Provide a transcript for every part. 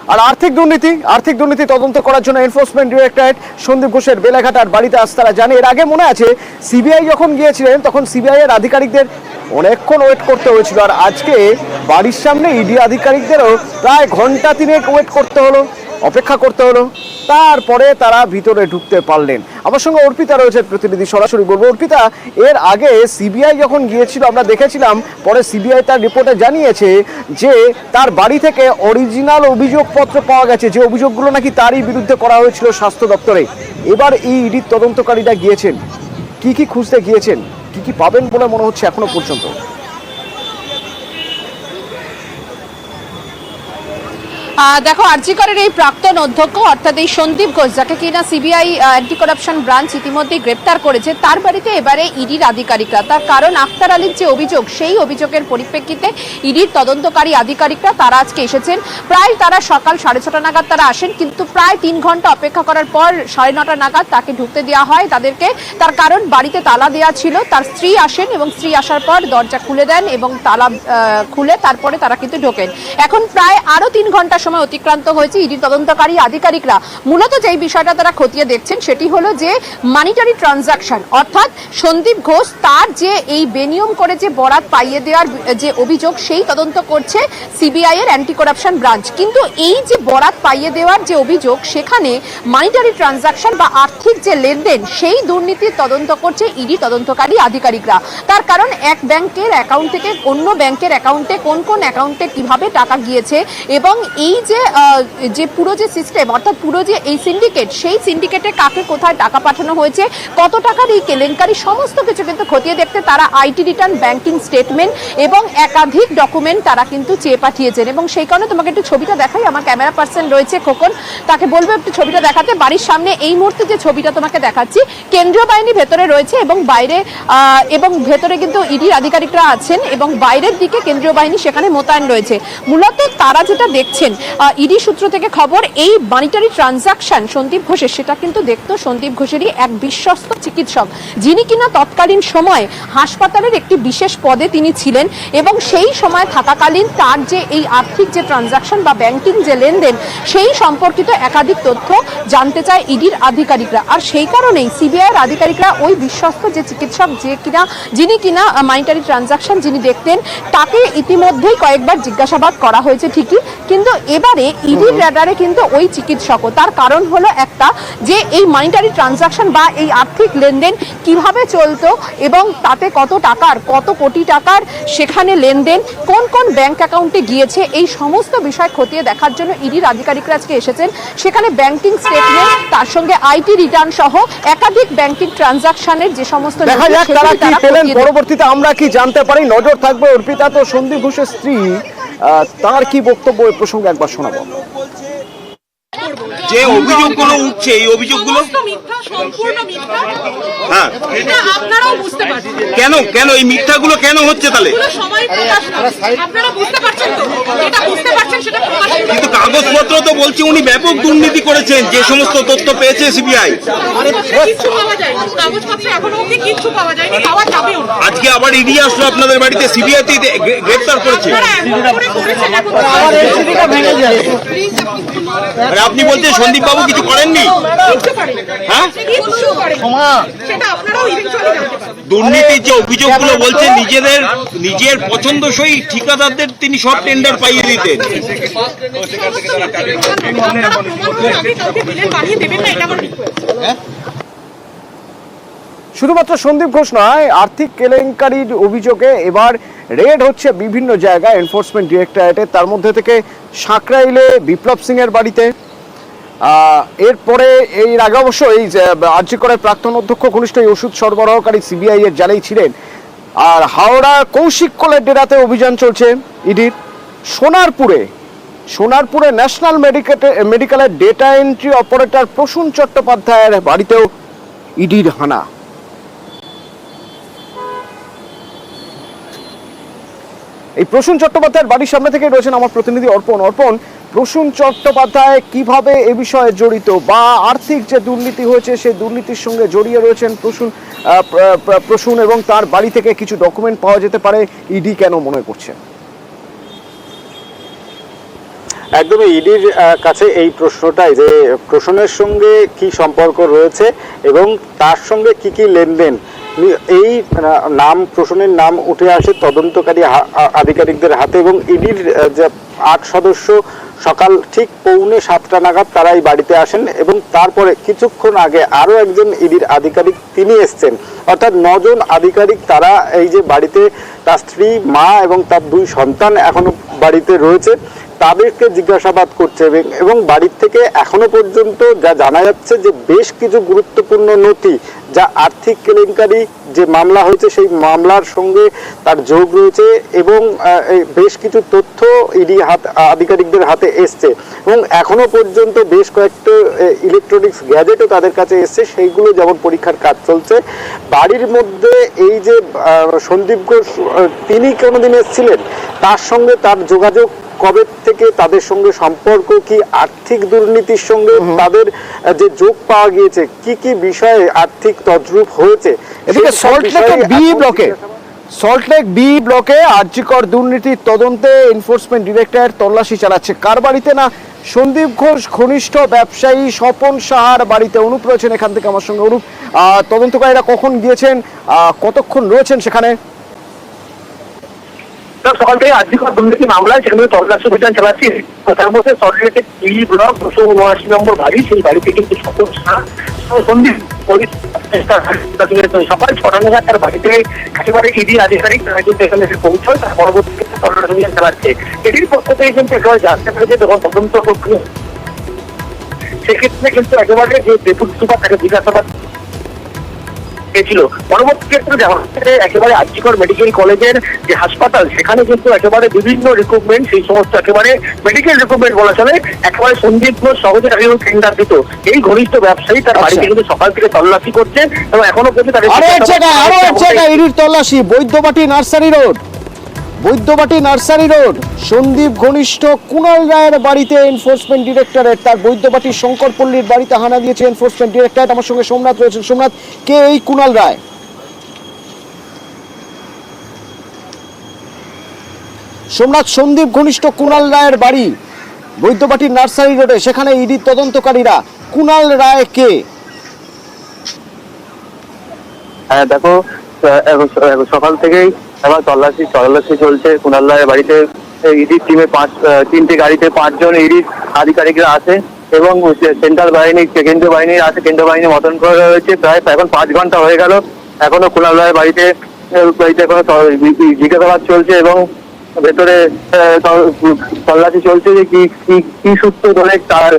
আর আর্থিক দুর্নীতি তদন্ত করার জন্য এনফোর্সমেন্ট ডিরেক্টরেট সন্দীপ ঘোষের বেলাঘাটার বাড়িতে আজ তারা জানে। এর আগে মনে আছে সিবিআই যখন গিয়েছিলেন তখন সিবিআই এর আধিকারিকদের অনেকক্ষণ ওয়েট করতে হয়েছিল, আর আজকে বাড়ির সামনে ইডি আধিকারিকদেরও প্রায় ঘন্টা 3 ওয়েট করতে হলো, অপেক্ষা করতে হলো, তারপরে তারা ভিতরে ঢুকতে পারলেন। আমার সঙ্গে অর্পিতা রয়েছে প্রতিনিধি, সরাসরি বলবো। অর্পিতা, এর আগে সিবিআই যখন গিয়েছিল আমরা দেখেছিলাম, পরে সিবিআই তার রিপোর্টে জানিয়েছে যে তার বাড়ি থেকে অরিজিনাল অভিযোগপত্র পাওয়া গেছে, যে অভিযোগগুলো নাকি তারই বিরুদ্ধে করা হয়েছিল স্বাস্থ্য দপ্তরে। এবার এই ইডির তদন্তকারীরা গিয়েছেন, কি খুঁজতে গিয়েছেন, কি পাবেন বলে মনে হচ্ছে এখনো পর্যন্ত? দেখো, আরজি করের এই প্রাক্তন অধ্যক্ষ অর্থাৎ এই সন্দীপ ঘোষ, যাকে কিনা সিবিআই অ্যান্টি করাপশন ব্রাঞ্চ ইতিমধ্যেই গ্রেপ্তার করেছে, তার বাড়িতে এবারে ইডির আধিকারিকরা, তার কারণ আখতার আলীর যে অভিযোগ, সেই অভিযোগের পরিপ্রেক্ষিতে ইডির তদন্তকারী আধিকারিকরা তারা আজকে এসেছেন। প্রায় তারা সকাল 6:30 নাগাদ তারা আসেন, কিন্তু প্রায় 3 ঘন্টা অপেক্ষা করার পর 9:30 নাগাদ তাকে ঢুকতে দেওয়া হয় তাদেরকে। তার কারণ বাড়িতে তালা দেওয়া ছিল। তার স্ত্রী আসেন এবং স্ত্রী আসার পর দরজা খুলে দেন এবং তালা খুলে তারপরে তারা কিন্তু ঢোকেন। এখন প্রায় আরো 3 ঘন্টা সময় অতিক্রান্ত হয়েছে। ইডি তদন্তকারী আধিকারিকরা মূলত যেই বিষয়টা তারা খতিয়ে দেখছেন সেটি হলো যে মানিটারি ট্রানজাকশন, অর্থাৎ সন্দীপ ঘোষ তার যে এই বেনিয়ম করে যে বরাত পাইয়ে দেওয়ার যে অভিযোগ, সেই তদন্ত করছে সিবিআই এর অ্যান্টি করাপশন ব্রাঞ্চ। কিন্তু এই যে বরাত পাইয়ে দেওয়ার যে অভিযোগ, সেখানে মানিটারি ট্রানজাকশন বা আর্থিক যে লেনদেন, সেই দুর্নীতির তদন্ত করছে ইডি তদন্তকারী আধিকারিকরা। তার কারণ এক ব্যাংকের অ্যাকাউন্ট থেকে অন্য ব্যাংকের অ্যাকাউন্টে কোন অ্যাকাউন্টে কিভাবে টাকা গিয়েছে, এবং এই যে পুরো যে সিস্টেম, অর্থাৎ পুরো যে এই সিন্ডিকেট, সেই সিন্ডিকেটে কাকে কোথায় টাকা পাঠানো হয়েছে, কত টাকার এই কেলেঙ্কারি, সমস্ত কিছু কিন্তু খতিয়ে দেখতে তারা আইটি রিটার্ন, ব্যাংকিং স্টেটমেন্ট এবং একাধিক ডকুমেন্ট তারা কিন্তু চেয়ে পাঠিয়েছেন। এবং সেই কারণে তোমাকে একটু ছবিটা দেখাই, আমার ক্যামেরা পার্সন রয়েছে খোকন, তাকে বলবো একটু ছবিটা দেখাতে। বাড়ির সামনে এই মুহূর্তে যে ছবিটা তোমাকে দেখাচ্ছি, কেন্দ্রীয় বাহিনী ভেতরে রয়েছে এবং বাইরে এবং ভেতরে কিন্তু ইডির আধিকারিকরা আছেন এবং বাইরের দিকে কেন্দ্রীয় বাহিনী সেখানে মোতায়েন রয়েছে। মূলত তারা যেটা দেখছেন, ইডি সূত্র থেকে খবর, এই মানিটারি ট্রানজাকশন সন্দীপ ঘোষের, সেটা কিন্তু দেখতো সন্দীপ ঘোষেরই এক বিশ্বস্ত চিকিৎসক, যিনি কিনা তৎকালীন সময় হাসপাতালের একটি বিশেষ পদে তিনি ছিলেন, এবং সেই সময় থাকাকালীন তার যে এই আর্থিক যে ট্রানজাকশন বা ব্যাংকিং যে লেনদেন, সেই সম্পর্কিত একাধিক তথ্য জানতে চায় ইডির আধিকারিকরা। আর সেই কারণেই সিবিআইয়ের আধিকারিকরা ওই বিশ্বস্ত যে চিকিৎসক, যিনি কিনা মানিটারি ট্রানজাকশন যিনি দেখতেন, তাকে ইতিমধ্যেই কয়েকবার জিজ্ঞাসাবাদ করা হয়েছে ঠিকই, কিন্তু এবারে ইডির রাডারে কিন্তু ওই চিকিৎসকও। তার কারণ হলো একটা, যে এই মানিটারি ট্রানজাকশন বা এই আর্থিক লেনদেন কিভাবে চলতো এবং তাতে কত কোটি টাকার সেখানে লেনদেন, কোন ব্যাংক অ্যাকাউন্টে গিয়েছে, এই সমস্ত বিষয় খতিয়ে দেখার জন্য ইডির আধিকারিকরা আজকে এসেছেন। সেখানে ব্যাংকিং স্টেটমেন্ট, তার সঙ্গে আইটি রিটার্ন সহ একাধিক ব্যাংকিং ট্রানজাকশনের যে সমস্ত, দেখা যাক তারা কি পেলেন, পরবর্তীতে আমরা কি জানতে পারি, নজর থাকবে। অর্পিতা, তো সন্দীপ ঘোষের স্ত্রী, তার কি বক্তব্য এই প্রসঙ্গে একবার শোনাবো। যে অভিযোগগুলো উঠছে, এই অভিযোগগুলো কেন এই মিথ্যাগুলো কেন হচ্ছে তাহলে? কিন্তু কাগজপত্র তো বলছে উনি ব্যাপক দুর্নীতি করেছেন, যে সমস্ত তথ্য পেয়েছে সিবিআই। আজকে আবার ইডি আসলো আপনাদের বাড়িতে, সিবিআই গ্রেফতার করেছে। আপনি বলছেন সন্দীপ বাবু কিছু করেননি? হ্যাঁ, দুর্নীতির যে অভিযোগগুলো বলছে, নিজের পছন্দসই ঠিকাদারদের তিনি সব টেন্ডার পাইয়ে দিতেন। শুধুমাত্র সন্দীপ ঘোষ নয়, আর্থিক কেলেঙ্কারির অভিযোগে এবার রেড হচ্ছে বিভিন্ন জায়গায় এনফোর্সমেন্ট ডিরেক্টরেটে। তার মধ্যে থেকে সাঁকরাইলে বিপ্লব সিং এর বাড়িতে, এরপরে এর আগে অবশ্য এই আরজি করের প্রাক্তন অধ্যক্ষ ঘনিষ্ঠ এই ওষুধ সরবরাহকারী সিবিআই এর জালেই ছিলেন। আর হাওড়া কৌশিক কোলের ডেরাতে অভিযান চলছে ইডির। সোনারপুরে ন্যাশনাল মেডিকেলের ডেটা এন্ট্রি অপারেটর প্রসূন চট্টোপাধ্যায়ের বাড়িতেও ইডির হানা। এই প্রসূন চট্টোপাধ্যায়ের বাড়ির সামনে থেকে রয়েছেন আমার প্রতিনিধি অর্পণ। প্রসূন চট্টোপাধ্যায় কিভাবে এ বিষয়ে জড়িত, বা আর্থিক যে দুর্নীতি হয়েছে সেই দুর্নীতির সঙ্গে জড়িয়ে রয়েছেন প্রসূন, এবং তার বাড়ি থেকে কিছু ডকুমেন্ট পাওয়া যেতে পারে, ইডি কেন মনে করছে? একদমই ইডির কাছে এই প্রশ্নটাই যে প্রশ্নের সঙ্গে কি সম্পর্ক রয়েছে এবং তার সঙ্গে কি কি লেনদেন, এই নাম প্রশ্নের নাম উঠে আসে তদন্তকারী আধিকারিকদের হাতে এবং ইডির যে 8 সদস্য সকাল ঠিক 6:45 নাগাদ তারা এই বাড়িতে আসেন এবং তারপরে কিছুক্ষণ আগে আরো একজন ইডির আধিকারিক তিনি এসছেন। অর্থাৎ 9 জন আধিকারিক তারা এই যে বাড়িতে তার স্ত্রী, মা এবং তার 2 সন্তান এখনো বাড়িতে রয়েছে, তাদেরকে জিজ্ঞাসাবাদ করছে এবং বাড়ির থেকে এখনো পর্যন্ত যা জানা যাচ্ছে যে বেশ কিছু গুরুত্বপূর্ণ নথি যা আর্থিক কেলেঙ্কারি যে মামলা হয়েছে সেই মামলার সঙ্গে তার যোগ রয়েছে এবং বেশ কিছু তথ্য ইডি আধিকারিকদের হাতে এসছে এবং এখনো পর্যন্ত বেশ কয়েকটা ইলেকট্রনিক্স গ্যাজেটও তাদের কাছে এসছে, সেইগুলো যেমন পরীক্ষার কাজ চলছে। বাড়ির মধ্যে এই যে সন্দীপ ঘোষ তিনি কোনোদিন এসেছিলেন, তার সঙ্গে তার যোগাযোগ কবে থেকে, তাদের সঙ্গে সম্পর্ক কি, আর্থিক দুর্নীতির সঙ্গে তাদের যে যোগ পাওয়া গিয়েছে, কি কি বিষয়ে আর্থিক তদ্রূপ হয়েছে। এদিকে সল্টলেক বি ব্লকে আরজিকর দুর্নীতির তদন্তে এনফোর্সমেন্ট ডিরেক্টরেট তল্লাশি চালাচ্ছে। কার বাড়িতে? না, সন্দীপ ঘোষ ঘনিষ্ঠ ব্যবসায়ী স্বপন সাহার বাড়িতে। অনুপ রয়েছেন এখান থেকে আমার সঙ্গে। অনুপ, তদন্তকারীরা কখন গিয়েছেন, কতক্ষণ রয়েছেন সেখানে? সকাল থেকে আর্থিকর দুর্নীতি মামলায় সেখানে তল্লাশি অভিযান চালাচ্ছি। তার মধ্যে সল্টলেকের বি ব্লক 279 নম্বর বাড়ি, সেই বাড়িতে কিন্তু সকাল 6টা নাগাদ তার বাড়িতে একেবারে ইডি আধিকারিক তারা কিন্তু এখানে এসে পৌঁছয়। তার পরবর্তীতে তল্লাশি অভিযান চালাচ্ছে। এটির পক্ষ থেকে কিন্তু একেবারে জানতে পেরেছে যখন তদন্ত প্রক্রিয়া, সেক্ষেত্রে কিন্তু একেবারে যে ডেপুটি সুপার তাকে জিজ্ঞাসাবাদ ছিল। পরবর্তী ক্ষেত্রে একেবারে আরজিকর মেডিকেল কলেজের যে হাসপাতাল, সেখানে কিন্তু একেবারে বিভিন্ন রিক্রুটমেন্ট, সেই সমস্ত একেবারে মেডিকেল রিক্রুটমেন্ট বলা চলে, একেবারে সন্দীপ ঘোষ সহজে টেন্ডার দিত এই ঘনিষ্ঠ ব্যবসায়ী তার বাড়িতে কিন্তু সকাল থেকে তল্লাশি করছে এবং এখনো পর্যন্ত ইডির তল্লাশি বৈদ্যবাটি নার্সারি রোড সন্দীপ ঘনিষ্ঠ কুণাল রায়ের বাড়িতে এনফোর্সমেন্ট ডিরেক্টরেট, তার বৈদ্যবাটি শঙ্করপল্লীর বাড়িতে হানা দিয়েছে এনফোর্সমেন্ট ডিরেক্টরেট। আমার সঙ্গে সোমনাথ রয়েছেন। সোমনাথ, কে এই কুণাল রায়? সোমনাথ, সন্দীপ ঘনিষ্ঠ কুণাল রায়ের বাড়ি বৈদ্যবাটি নার্সারি রোডে, সেখানে ইডির তদন্তকারীরা। কুণাল রায় কে? হ্যাঁ দেখো, সকাল থেকেই এবার তল্লাশি চলছে কুণাল রায়ের বাড়িতে। ইডির টিমে 3টে গাড়িতে 5 জন ইডির আধিকারিকরা আছে এবং সেন্ট্রাল বাহিনী, কেন্দ্রীয় বাহিনী আছে, কেন্দ্রীয় বাহিনী মোতায়েন করা হয়েছে। প্রায় এখন 5 ঘন্টা হয়ে গেল, এখনো কুণাল রায়ের বাড়িতে এখনো জিজ্ঞাসাবাদ চলছে এবং ভেতরে তল্লাশি চলছে যে কি সূত্র ধরে তার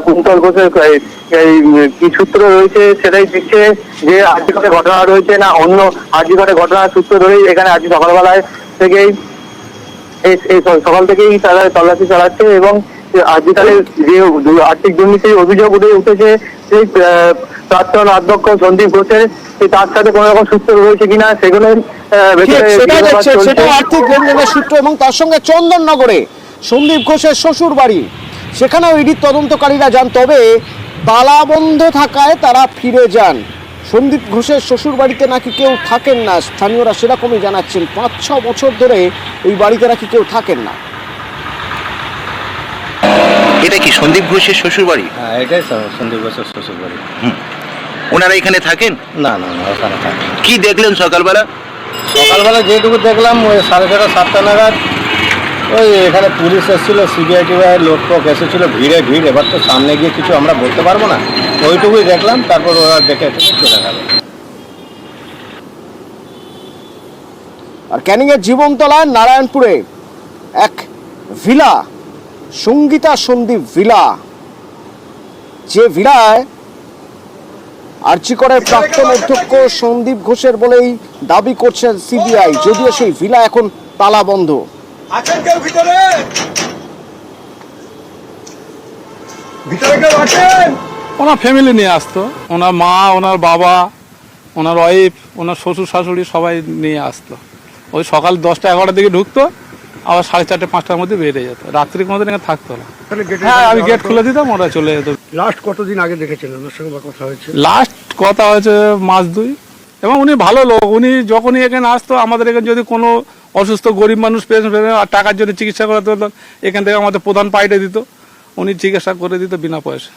কুন্তল ঘোষের কি সূত্র রয়েছে সেটাই দিচ্ছে, যে আর্জিকরের ঘটনা রয়েছে না অন্য আর্জিকরের ঘটনার সূত্র ধরেই এখানে আজকে সকালবেলায় থেকেই সকাল থেকেই তারা তল্লাশি চালাচ্ছে এবং আর্জিকরের যে আর্থিক দুর্নীতির অভিযোগ উঠেছে সেই প্রাক্তন অধ্যক্ষ সন্দীপ ঘোষের, তার সাথে কোন রকম সূত্র রয়েছে কিনা সেগুলো আর্থিক লেনদেনের সূত্র। এবং তার সঙ্গে চন্দননগরে সন্দীপ ঘোষের শ্বশুর বাড়ি, সেখানেও ইডির তদন্তকারীরা যান, তবে তালা বন্ধ থাকায় তারা ফিরে যান। সন্দীপ ঘোষের শ্বশুর বাড়িতে নাকি কেউ থাকেন না, স্থানীয়রা সেরকমই জানাচ্ছেন। 5-6 বছর ধরে ওই বাড়িতে নাকি কেউ থাকেন না। এটা কি সন্দীপ ঘোষের শ্বশুর বাড়ি? হ্যাঁ, এটাই সন্দীপ ঘোষের শ্বশুর বাড়ি। ওনারা এখানে থাকেন? না না না, ওখানে থাকেন। কি দেখলেন সকালবেলা? সকালবেলা যেটুকু দেখলাম ওই 6:30-7টা নাগাদ ওই এখানে পুলিশ এসেছিলো, সিবিআই টিবিআই লোক টোক এসেছিলো, ভিড়। এবার তো সামনে গিয়ে কিছু আমরা বলতে পারবো না, ওইটুকুই দেখলাম। তারপর ওরা দেখে চলে গেল। আর ক্যানিংয়ের জীবনতলায় নারায়ণপুরে এক ভিলা, সঙ্গীতা সন্দীপ ভিলা, যে ভিলায় আরজিকরের প্রাক্তন অধ্যক্ষ সন্দীপ ঘোষের বলেই দাবি করছেন সিবিআই, যদিও সেই ভিলা এখন তালা বন্ধ। ওনার ফ্যামিলি নিয়ে আসতো, ওনার মা, ওনার বাবা, ওনার ওয়াইফ, ওনার শ্বশুর শাশুড়ি সবাই নিয়ে আসতো। ওই সকাল 10টা-11টার দিকে ঢুকতো, আবার 4:30-5টার মধ্যে বেরিয়ে যেত। রাত্রি কোনোদিন এখানে থাকতো না। হ্যাঁ, আমি গেট খুলে দিতাম, ওরা চলে যেত। লাস্ট কতদিন আগে দেখেছিলেন ওর সঙ্গে কথা হয়েছে? লাস্ট কথা হয়েছে মাস 2। এবং উনি ভালো লোক, উনি যখনই এখানে আসতো আমাদের এখানে যদি কোনো অসুস্থ গরিব মানুষ পেশেন্ট আর টাকার জন্য চিকিৎসা করাতে হতো, এখান থেকে আমাদের প্রধান পাইটে দিত, উনি চিকিৎসা করে দিত বিনা পয়সা।